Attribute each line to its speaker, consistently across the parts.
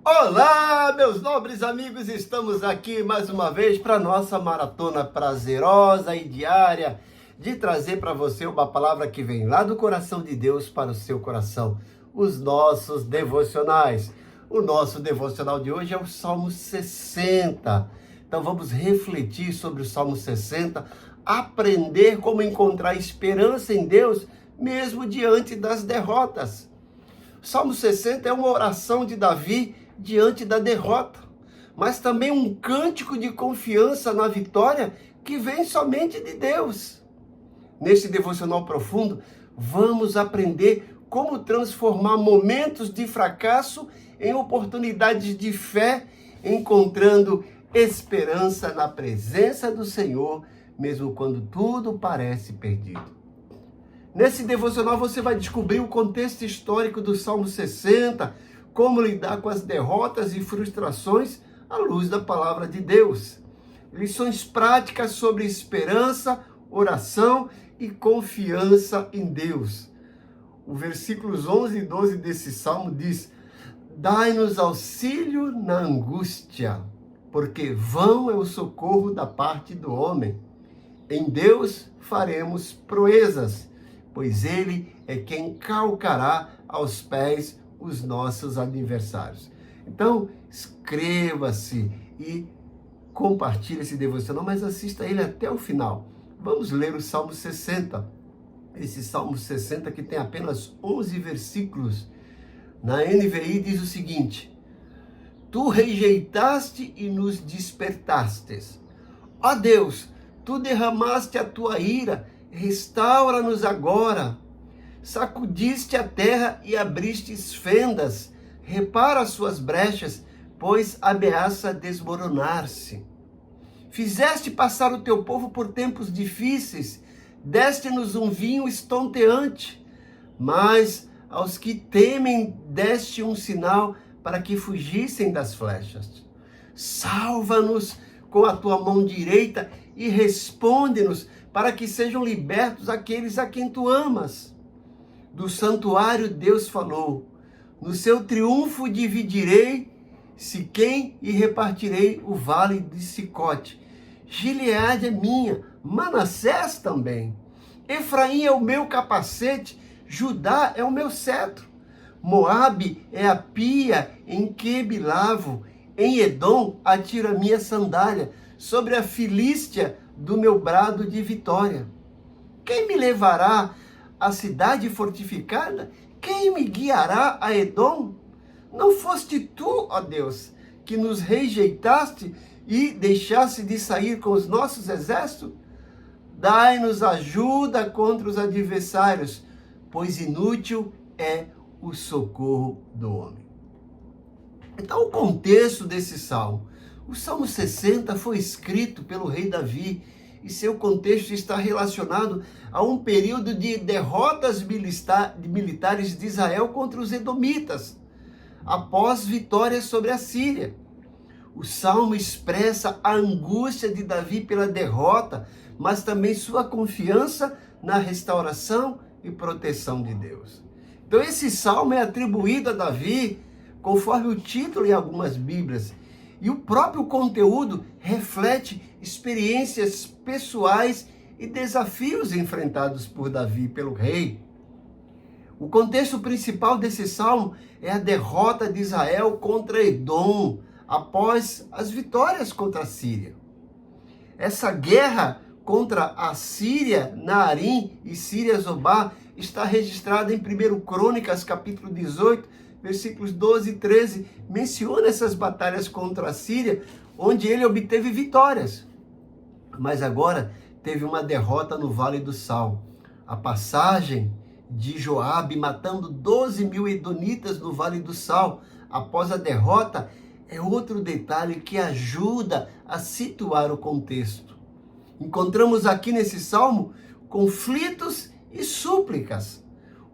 Speaker 1: Olá, meus nobres amigos, estamos aqui mais uma vez para nossa maratona prazerosa e diária de trazer para você uma palavra que vem lá do coração de Deus para o seu coração, os nossos devocionais. O nosso devocional de hoje é o Salmo 60. Então vamos refletir sobre o Salmo 60, aprender como encontrar esperança em Deus mesmo diante das derrotas. O Salmo 60 é uma oração de Davi diante da derrota, mas também um cântico de confiança na vitória que vem somente de Deus. Nesse devocional profundo, vamos aprender como transformar momentos de fracasso em oportunidades de fé, encontrando esperança na presença do Senhor, mesmo quando tudo parece perdido. Nesse devocional você vai descobrir o contexto histórico do Salmo 60, como lidar com as derrotas e frustrações à luz da palavra de Deus. Lições práticas sobre esperança, oração e confiança em Deus. O versículos 11 e 12 desse salmo diz: dai-nos auxílio na angústia, porque vão é o socorro da parte do homem. Em Deus faremos proezas, pois Ele é quem calcará aos pés os nossos adversários. Então, inscreva-se e compartilhe esse devocional, mas assista ele até o final. Vamos ler o Salmo 60. Esse Salmo 60 que tem apenas 11 versículos. Na NVI diz o seguinte: tu rejeitaste e nos despertastes. Ó Deus, tu derramaste a tua ira, restaura-nos agora. Sacudiste a terra e abristes fendas, repara as suas brechas, pois ameaça desmoronar-se. Fizeste passar o teu povo por tempos difíceis, deste-nos um vinho estonteante, mas aos que temem deste um sinal para que fugissem das flechas. Salva-nos com a tua mão direita e responde-nos para que sejam libertos aqueles a quem tu amas. Do santuário Deus falou: no seu triunfo dividirei Siquém e repartirei o vale de Sicote. Gileade é minha, Manassés também. Efraim é o meu capacete, Judá é o meu cetro. Moabe é a pia em que me lavo, em Edom atiro a minha sandália, sobre a Filístia do meu brado de vitória. Quem me levará à cidade fortificada? Quem me guiará a Edom? Não foste tu, ó Deus, que nos rejeitaste e deixaste de sair com os nossos exércitos? Dai-nos ajuda contra os adversários, pois inútil é o socorro do homem. Então, o contexto desse salmo. O Salmo 60 foi escrito pelo rei Davi e seu contexto está relacionado a um período de derrotas militares de Israel contra os edomitas, após vitória sobre a Síria. O salmo expressa a angústia de Davi pela derrota, mas também sua confiança na restauração e proteção de Deus. Então esse salmo é atribuído a Davi, conforme o título em algumas Bíblias, e o próprio conteúdo reflete experiências pessoais e desafios enfrentados por Davi pelo rei. O contexto principal desse salmo é a derrota de Israel contra Edom, após as vitórias contra a Síria. Essa guerra contra a Síria, Naarim e Síria Zobá está registrada em 1 Crônicas, capítulo 18, versículos 12 e 13, menciona essas batalhas contra a Síria, onde ele obteve vitórias. Mas agora teve uma derrota no Vale do Sal. A passagem de Joabe matando 12.000 edonitas no Vale do Sal após a derrota é outro detalhe que ajuda a situar o contexto. Encontramos aqui nesse salmo conflitos e súplicas.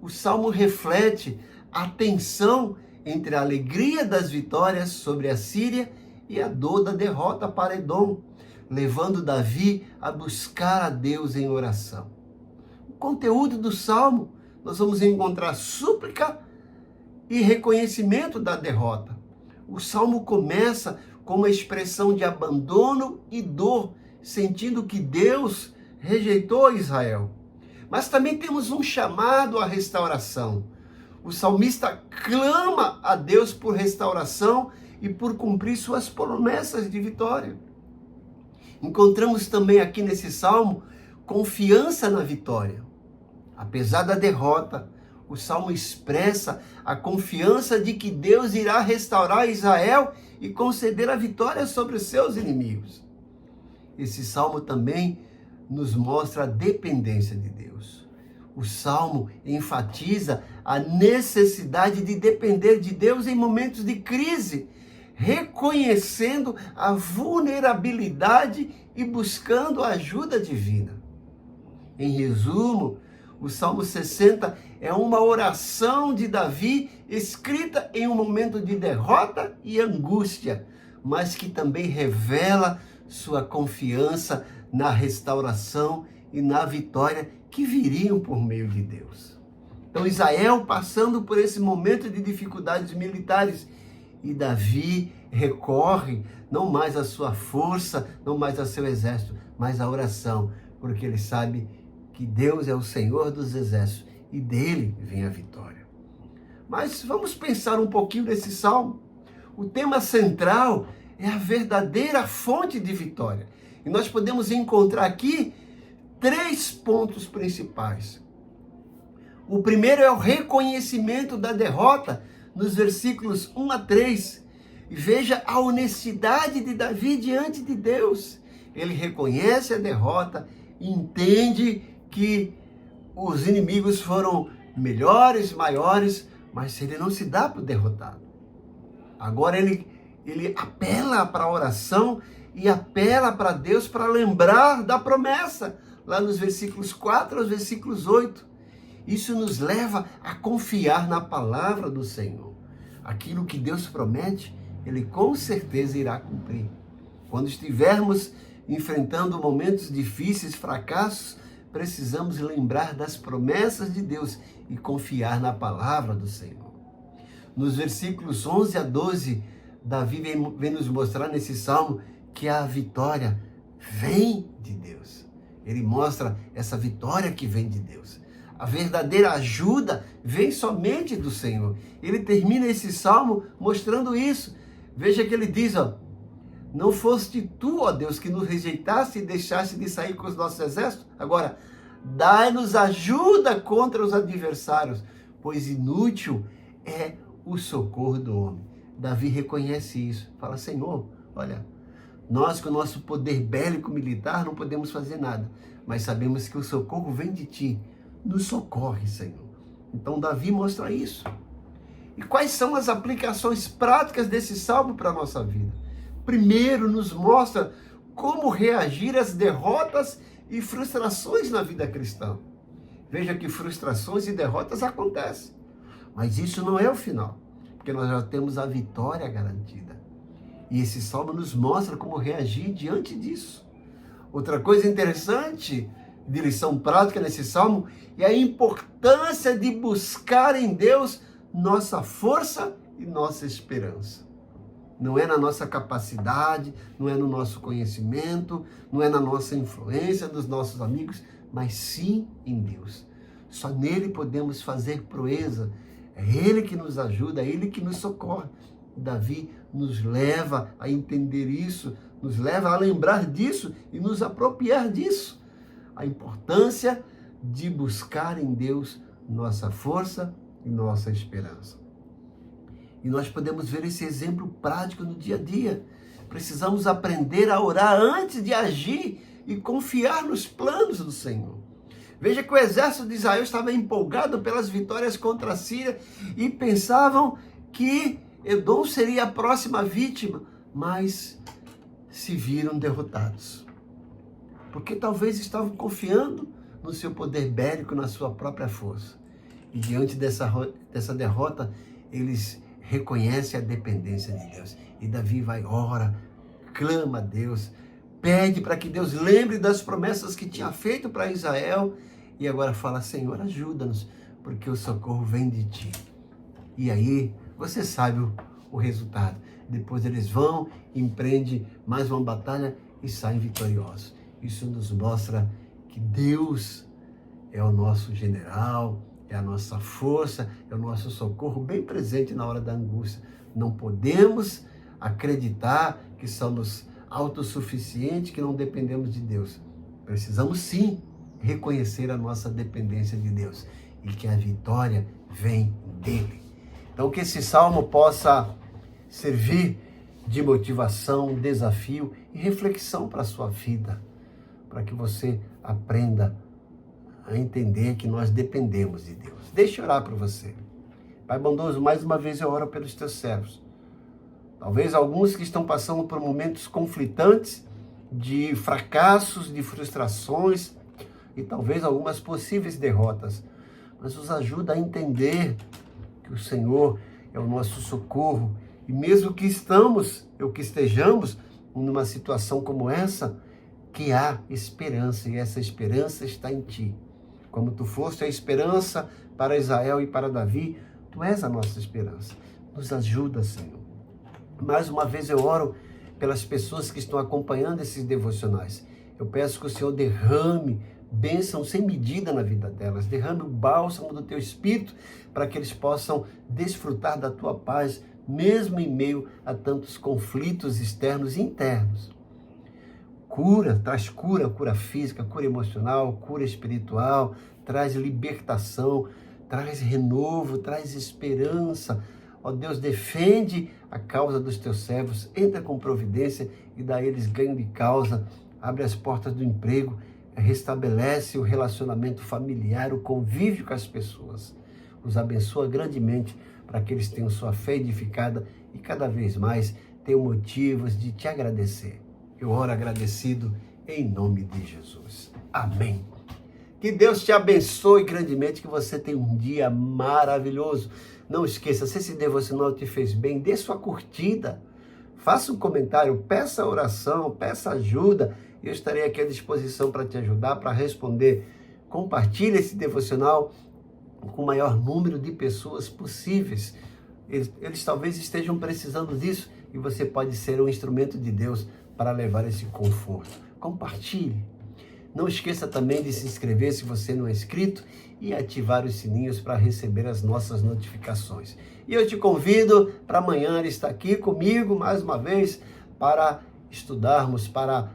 Speaker 1: O salmo reflete a tensão entre a alegria das vitórias sobre a Síria e a dor da derrota para Edom, levando Davi a buscar a Deus em oração. O conteúdo do salmo, nós vamos encontrar súplica e reconhecimento da derrota. O salmo começa com uma expressão de abandono e dor, sentindo que Deus rejeitou Israel. Mas também temos um chamado à restauração. O salmista clama a Deus por restauração e por cumprir suas promessas de vitória. Encontramos também aqui nesse salmo confiança na vitória. Apesar da derrota, o salmo expressa a confiança de que Deus irá restaurar Israel e conceder a vitória sobre os seus inimigos. Esse salmo também nos mostra a dependência de Deus. O salmo enfatiza a necessidade de depender de Deus em momentos de crise, reconhecendo a vulnerabilidade e buscando a ajuda divina. Em resumo, o Salmo 60 é uma oração de Davi escrita em um momento de derrota e angústia, mas que também revela sua confiança na restauração e na vitória que viriam por meio de Deus. Então Israel passando por esse momento de dificuldades militares, e Davi recorre não mais à sua força, não mais ao seu exército, mas à oração, porque ele sabe que Deus é o Senhor dos exércitos e dele vem a vitória. Mas vamos pensar um pouquinho nesse salmo. O tema central é a verdadeira fonte de vitória. E nós podemos encontrar aqui 3 pontos principais. O primeiro é o reconhecimento da derrota, nos versículos 1 a 3. Veja a honestidade de Davi diante de Deus. Ele reconhece a derrota, entende que os inimigos foram melhores, maiores, mas ele não se dá por derrotado. Agora ele apela para a oração e apela para Deus para lembrar da promessa, lá nos versículos 4 aos versículos 8. Isso nos leva a confiar na palavra do Senhor. Aquilo que Deus promete, Ele com certeza irá cumprir. Quando estivermos enfrentando momentos difíceis, fracassos, precisamos lembrar das promessas de Deus e confiar na palavra do Senhor. Nos versículos 11 a 12, Davi vem nos mostrar nesse salmo que a vitória vem de Deus. Ele mostra essa vitória que vem de Deus. A verdadeira ajuda vem somente do Senhor. Ele termina esse salmo mostrando isso. Veja que ele diz, não foste tu, ó Deus, que nos rejeitaste e deixaste de sair com os nossos exércitos? Agora, dai-nos ajuda contra os adversários, pois inútil é o socorro do homem. Davi reconhece isso. Fala, Senhor, olha, nós com o nosso poder bélico militar não podemos fazer nada, mas sabemos que o socorro vem de ti. Nos socorre, Senhor. Então Davi mostra isso. E quais são as aplicações práticas desse salmo para a nossa vida? Primeiro, nos mostra como reagir às derrotas e frustrações na vida cristã. Veja que frustrações e derrotas acontecem, mas isso não é o final, porque nós já temos a vitória garantida. E esse salmo nos mostra como reagir diante disso. Outra coisa interessante de lição prática nesse salmo é a importância de buscar em Deus nossa força e nossa esperança. Não é na nossa capacidade, não é no nosso conhecimento, não é na nossa influência dos nossos amigos, mas sim em Deus. Só nele podemos fazer proeza. É Ele que nos ajuda, é Ele que nos socorre. Davi nos leva a entender isso, nos leva a lembrar disso e nos apropriar disso. A importância de buscar em Deus nossa força e nossa esperança. E nós podemos ver esse exemplo prático no dia a dia. Precisamos aprender a orar antes de agir e confiar nos planos do Senhor. Veja que o exército de Israel estava empolgado pelas vitórias contra a Síria e pensavam que Edom seria a próxima vítima, mas se viram derrotados. Porque talvez estavam confiando no seu poder bélico, na sua própria força. E diante dessa derrota, eles reconhecem a dependência de Deus. E Davi ora, clama a Deus, pede para que Deus lembre das promessas que tinha feito para Israel. E agora fala, Senhor, ajuda-nos, porque o socorro vem de ti. E aí, você sabe o resultado. depois eles vão, empreendem mais uma batalha e saem vitoriosos. Isso nos mostra que Deus é o nosso general, é a nossa força, é o nosso socorro bem presente na hora da angústia. Não podemos acreditar que somos autossuficientes, que não dependemos de Deus. Precisamos sim reconhecer a nossa dependência de Deus e que a vitória vem dele. Então que esse salmo possa servir de motivação, desafio e reflexão para a sua vida, para que você aprenda a entender que nós dependemos de Deus. Deixa eu orar por você. Pai bondoso, mais uma vez eu oro pelos teus servos. Talvez alguns que estão passando por momentos conflitantes, de fracassos, de frustrações e talvez algumas possíveis derrotas. Mas nos ajuda a entender que o Senhor é o nosso socorro. E mesmo que estejamos numa situação como essa, que há esperança, e essa esperança está em Ti. Como Tu foste a esperança para Israel e para Davi, Tu és a nossa esperança. Nos ajuda, Senhor. Mais uma vez eu oro pelas pessoas que estão acompanhando esses devocionais. Eu peço que o Senhor derrame bênção sem medida na vida delas, derrame o bálsamo do Teu Espírito para que eles possam desfrutar da Tua paz, mesmo em meio a tantos conflitos externos e internos. Traz cura física, cura emocional, cura espiritual, traz libertação, traz renovo, traz esperança. Ó Deus, defende a causa dos Teus servos, entra com providência e dá a eles ganho de causa, abre as portas do emprego, restabelece o relacionamento familiar, o convívio com as pessoas. Os abençoa grandemente para que eles tenham sua fé edificada e cada vez mais tenham motivos de Te agradecer. Eu oro agradecido em nome de Jesus. Amém. Que Deus te abençoe grandemente, que você tenha um dia maravilhoso. Não esqueça, se esse devocional te fez bem, dê sua curtida, faça um comentário, peça oração, peça ajuda. Eu estarei aqui à disposição para te ajudar, para responder. Compartilhe esse devocional com o maior número de pessoas possíveis. Eles talvez estejam precisando disso e você pode ser um instrumento de Deus para levar esse conforto. Compartilhe. Não esqueça também de se inscrever se você não é inscrito e ativar os sininhos para receber as nossas notificações. E eu te convido para amanhã estar aqui comigo mais uma vez para estudarmos, para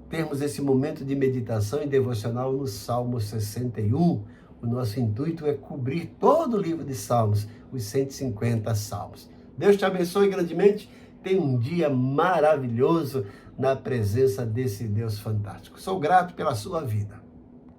Speaker 1: termos esse momento de meditação e devocional no Salmo 61. O nosso intuito é cobrir todo o livro de Salmos, os 150 Salmos. Deus te abençoe grandemente. Tenha um dia maravilhoso na presença desse Deus fantástico. Sou grato pela sua vida.